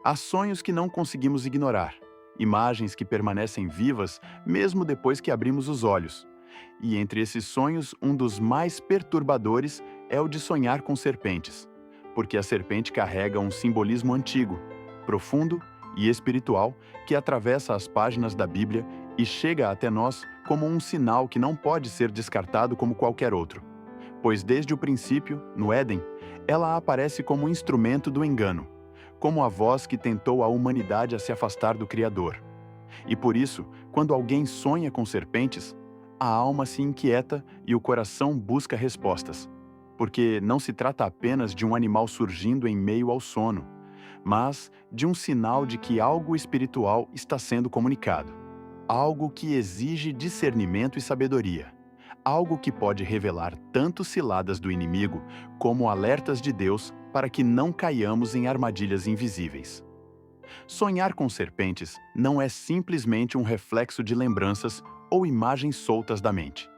Há sonhos que não conseguimos ignorar, imagens que permanecem vivas mesmo depois que abrimos os olhos. E entre esses sonhos, um dos mais perturbadores é o de sonhar com serpentes, porque a serpente carrega um simbolismo antigo, profundo e espiritual que atravessa as páginas da Bíblia e chega até nós como um sinal que não pode ser descartado como qualquer outro. Pois desde o princípio, no Éden, ela aparece como um instrumento do engano, como a voz que tentou a humanidade a se afastar do Criador. E por isso, quando alguém sonha com serpentes, a alma se inquieta e o coração busca respostas. Porque não se trata apenas de um animal surgindo em meio ao sono, mas de um sinal de que algo espiritual está sendo comunicado. Algo que exige discernimento e sabedoria. Algo que pode revelar tanto ciladas do inimigo como alertas de Deus para que não caiamos em armadilhas invisíveis. Sonhar com serpentes não é simplesmente um reflexo de lembranças ou imagens soltas da mente,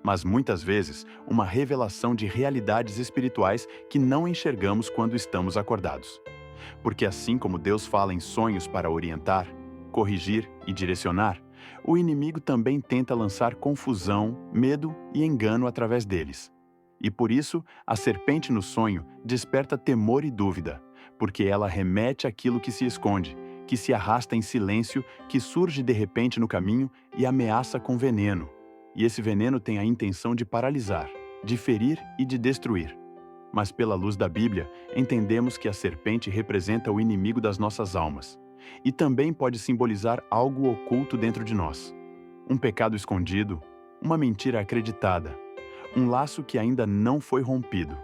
mas muitas vezes uma revelação de realidades espirituais que não enxergamos quando estamos acordados. Porque assim como Deus fala em sonhos para orientar, corrigir e direcionar, o inimigo também tenta lançar confusão, medo e engano através deles. E por isso, a serpente no sonho desperta temor e dúvida, porque ela remete àquilo que se esconde, que se arrasta em silêncio, que surge de repente no caminho e ameaça com veneno. E esse veneno tem a intenção de paralisar, de ferir e de destruir. Mas pela luz da Bíblia, entendemos que a serpente representa o inimigo das nossas almas. E também pode simbolizar algo oculto dentro de nós. Um pecado escondido, uma mentira acreditada, um laço que ainda não foi rompido.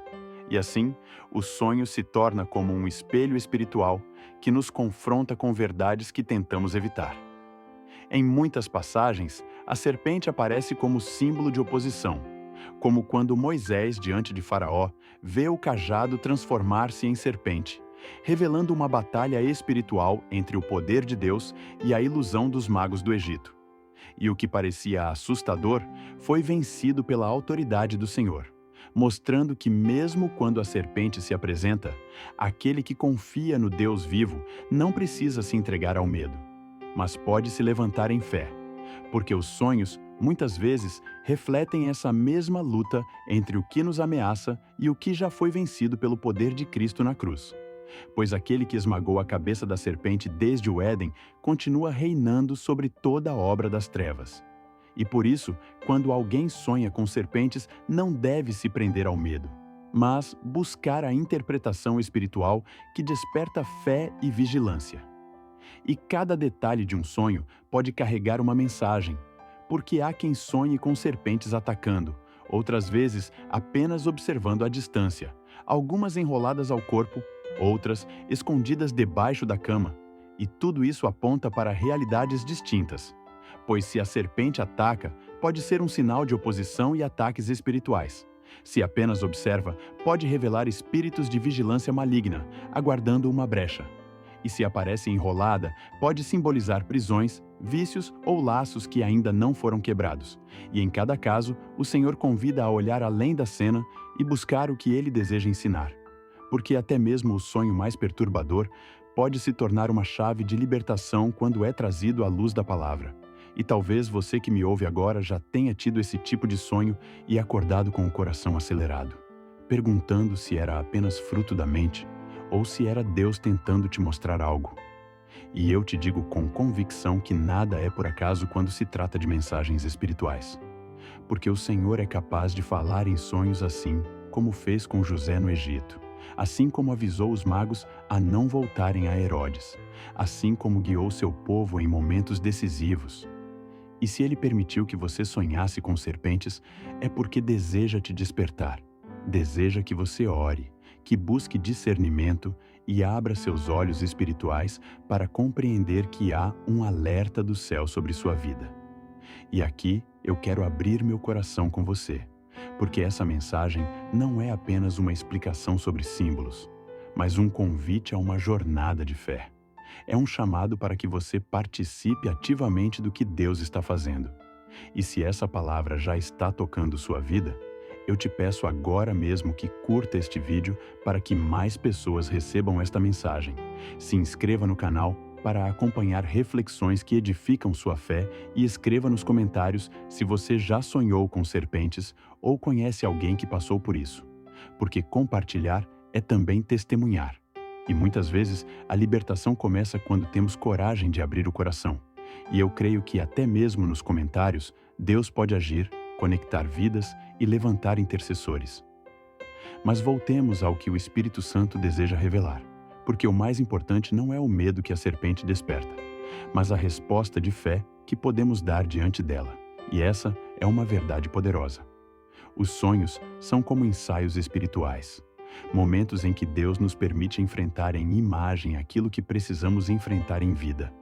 E assim, o sonho se torna como um espelho espiritual que nos confronta com verdades que tentamos evitar. Em muitas passagens, a serpente aparece como símbolo de oposição, como quando Moisés, diante de Faraó, vê o cajado transformar-se em serpente, revelando uma batalha espiritual entre o poder de Deus e a ilusão dos magos do Egito. E o que parecia assustador foi vencido pela autoridade do Senhor, mostrando que mesmo quando a serpente se apresenta, aquele que confia no Deus vivo não precisa se entregar ao medo, mas pode se levantar em fé, porque os sonhos, muitas vezes, refletem essa mesma luta entre o que nos ameaça e o que já foi vencido pelo poder de Cristo na cruz. Pois aquele que esmagou a cabeça da serpente desde o Éden continua reinando sobre toda a obra das trevas. E por isso, quando alguém sonha com serpentes, não deve se prender ao medo, mas buscar a interpretação espiritual que desperta fé e vigilância. E cada detalhe de um sonho pode carregar uma mensagem, porque há quem sonhe com serpentes atacando, outras vezes apenas observando à distância, algumas enroladas ao corpo, outras escondidas debaixo da cama, e tudo isso aponta para realidades distintas. Pois se a serpente ataca, pode ser um sinal de oposição e ataques espirituais. Se apenas observa, pode revelar espíritos de vigilância maligna, aguardando uma brecha. E se aparece enrolada, pode simbolizar prisões, vícios ou laços que ainda não foram quebrados. E em cada caso, o Senhor convida a olhar além da cena e buscar o que ele deseja ensinar. Porque até mesmo o sonho mais perturbador pode se tornar uma chave de libertação quando é trazido à luz da palavra. E talvez você que me ouve agora já tenha tido esse tipo de sonho e acordado com o coração acelerado, perguntando se era apenas fruto da mente ou se era Deus tentando te mostrar algo. E eu te digo com convicção que nada é por acaso quando se trata de mensagens espirituais. Porque o Senhor é capaz de falar em sonhos assim, como fez com José no Egito, assim como avisou os magos a não voltarem a Herodes, assim como guiou seu povo em momentos decisivos. E se ele permitiu que você sonhasse com serpentes, é porque deseja te despertar, deseja que você ore, que busque discernimento e abra seus olhos espirituais para compreender que há um alerta do céu sobre sua vida. E aqui eu quero abrir meu coração com você, porque essa mensagem não é apenas uma explicação sobre símbolos, mas um convite a uma jornada de fé. É um chamado para que você participe ativamente do que Deus está fazendo. E se essa palavra já está tocando sua vida, Eu te peço agora mesmo que curta este vídeo para que mais pessoas recebam esta mensagem. Se inscreva no canal para acompanhar reflexões que edificam sua fé e escreva nos comentários se você já sonhou com serpentes ou conhece alguém que passou por isso. Porque compartilhar é também testemunhar. E muitas vezes a libertação começa quando temos coragem de abrir o coração. E eu creio que até mesmo nos comentários, Deus pode agir, conectar vidas e levantar intercessores. Mas voltemos ao que o Espírito Santo deseja revelar, porque o mais importante não é o medo que a serpente desperta, mas a resposta de fé que podemos dar diante dela. E essa é uma verdade poderosa. Os sonhos são como ensaios espirituais, momentos em que Deus nos permite enfrentar em imagem aquilo que precisamos enfrentar em vida.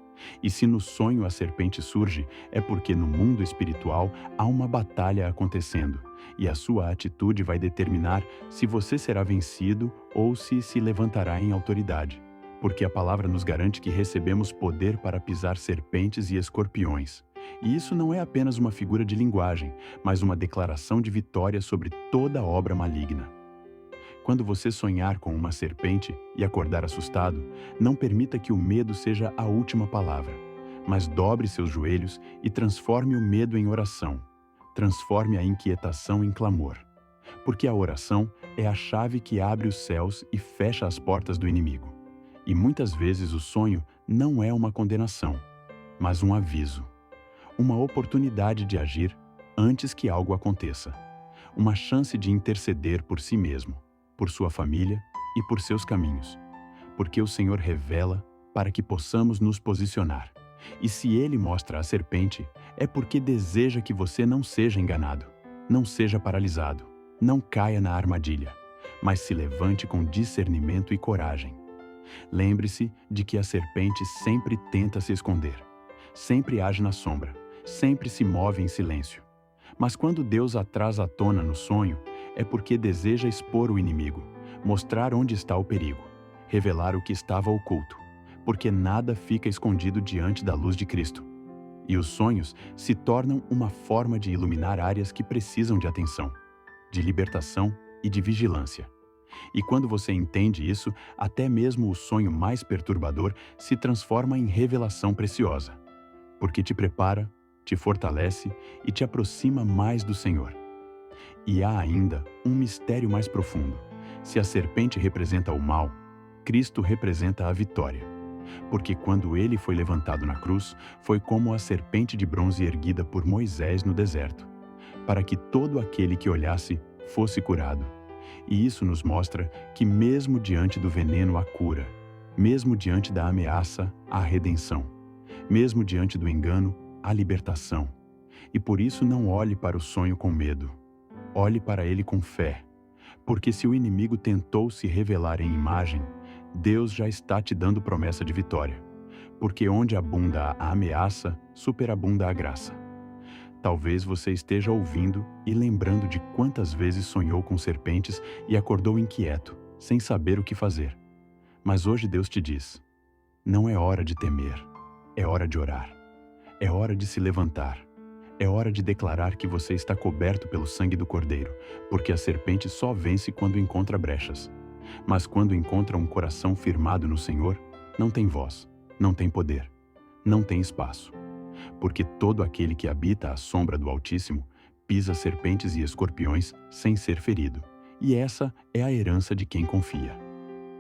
E se no sonho a serpente surge, é porque no mundo espiritual há uma batalha acontecendo, e a sua atitude vai determinar se você será vencido ou se levantará em autoridade. Porque a palavra nos garante que recebemos poder para pisar serpentes e escorpiões. E isso não é apenas uma figura de linguagem, mas uma declaração de vitória sobre toda obra maligna. Quando você sonhar com uma serpente e acordar assustado, não permita que o medo seja a última palavra, mas dobre seus joelhos e transforme o medo em oração. Transforme a inquietação em clamor. Porque a oração é a chave que abre os céus e fecha as portas do inimigo. E muitas vezes o sonho não é uma condenação, mas um aviso. Uma oportunidade de agir antes que algo aconteça. Uma chance de interceder por si mesmo, por sua família e por seus caminhos. Porque o Senhor revela para que possamos nos posicionar. E se Ele mostra a serpente, é porque deseja que você não seja enganado, não seja paralisado, não caia na armadilha, mas se levante com discernimento e coragem. Lembre-se de que a serpente sempre tenta se esconder, sempre age na sombra, sempre se move em silêncio. Mas quando Deus a traz à tona no sonho, é porque deseja expor o inimigo, mostrar onde está o perigo, revelar o que estava oculto, porque nada fica escondido diante da luz de Cristo. E os sonhos se tornam uma forma de iluminar áreas que precisam de atenção, de libertação e de vigilância. E quando você entende isso, até mesmo o sonho mais perturbador se transforma em revelação preciosa, porque te prepara, te fortalece e te aproxima mais do Senhor. E há ainda um mistério mais profundo. Se a serpente representa o mal, Cristo representa a vitória. Porque quando ele foi levantado na cruz, foi como a serpente de bronze erguida por Moisés no deserto, para que todo aquele que olhasse fosse curado. E isso nos mostra que mesmo diante do veneno há cura, mesmo diante da ameaça há redenção, mesmo diante do engano há libertação. E por isso não olhe para o sonho com medo. Olhe para ele com fé, porque se o inimigo tentou se revelar em imagem, Deus já está te dando promessa de vitória, porque onde abunda a ameaça, superabunda a graça. Talvez você esteja ouvindo e lembrando de quantas vezes sonhou com serpentes e acordou inquieto, sem saber o que fazer. Mas hoje Deus te diz: não é hora de temer, é hora de orar, é hora de se levantar. É hora de declarar que você está coberto pelo sangue do Cordeiro, porque a serpente só vence quando encontra brechas. Mas quando encontra um coração firmado no Senhor, não tem voz, não tem poder, não tem espaço. Porque todo aquele que habita à sombra do Altíssimo pisa serpentes e escorpiões sem ser ferido. E essa é a herança de quem confia.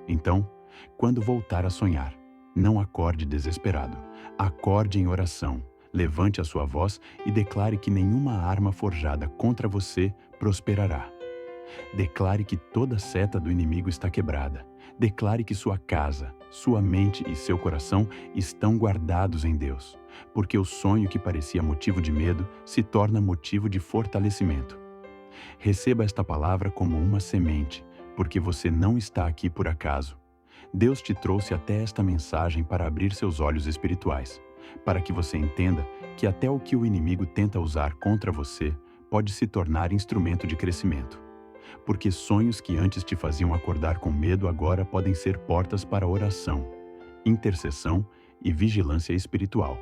Então, quando voltar a sonhar, não acorde desesperado, acorde em oração. Levante a sua voz e declare que nenhuma arma forjada contra você prosperará. Declare que toda seta do inimigo está quebrada. Declare que sua casa, sua mente e seu coração estão guardados em Deus, porque o sonho que parecia motivo de medo se torna motivo de fortalecimento. Receba esta palavra como uma semente, porque você não está aqui por acaso. Deus te trouxe até esta mensagem para abrir seus olhos espirituais, para que você entenda que até o que o inimigo tenta usar contra você pode se tornar instrumento de crescimento. Porque sonhos que antes te faziam acordar com medo agora podem ser portas para oração, intercessão e vigilância espiritual.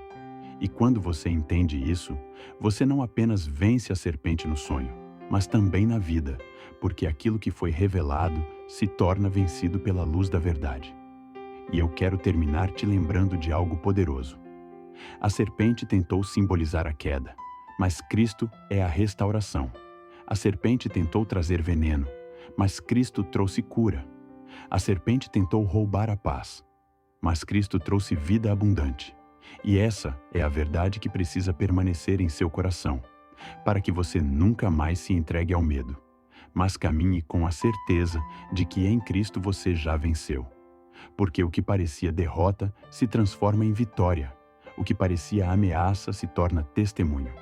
E quando você entende isso, você não apenas vence a serpente no sonho, mas também na vida, porque aquilo que foi revelado se torna vencido pela luz da verdade. E eu quero terminar te lembrando de algo poderoso. A serpente tentou simbolizar a queda, mas Cristo é a restauração. A serpente tentou trazer veneno, mas Cristo trouxe cura. A serpente tentou roubar a paz, mas Cristo trouxe vida abundante. E essa é a verdade que precisa permanecer em seu coração, para que você nunca mais se entregue ao medo, mas caminhe com a certeza de que em Cristo você já venceu. Porque o que parecia derrota se transforma em vitória. O que parecia ameaça se torna testemunho.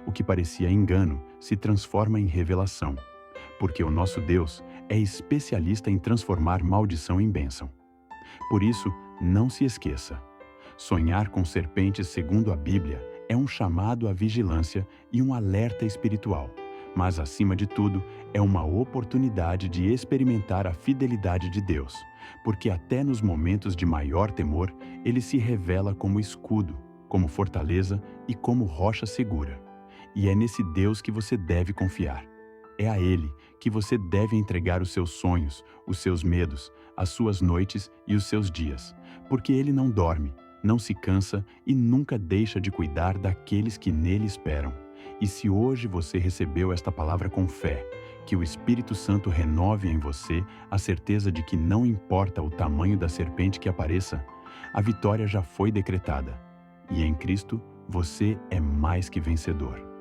O que parecia engano se transforma em revelação. Porque o nosso Deus é especialista em transformar maldição em bênção. Por isso, não se esqueça. Sonhar com serpentes, segundo a Bíblia, é um chamado à vigilância e um alerta espiritual. Mas, acima de tudo, é uma oportunidade de experimentar a fidelidade de Deus, porque até nos momentos de maior temor, Ele se revela como escudo, como fortaleza e como rocha segura. E é nesse Deus que você deve confiar. É a Ele que você deve entregar os seus sonhos, os seus medos, as suas noites e os seus dias, porque Ele não dorme, não se cansa e nunca deixa de cuidar daqueles que nele esperam. E se hoje você recebeu esta palavra com fé, que o Espírito Santo renove em você a certeza de que não importa o tamanho da serpente que apareça, a vitória já foi decretada. E em Cristo, você é mais que vencedor.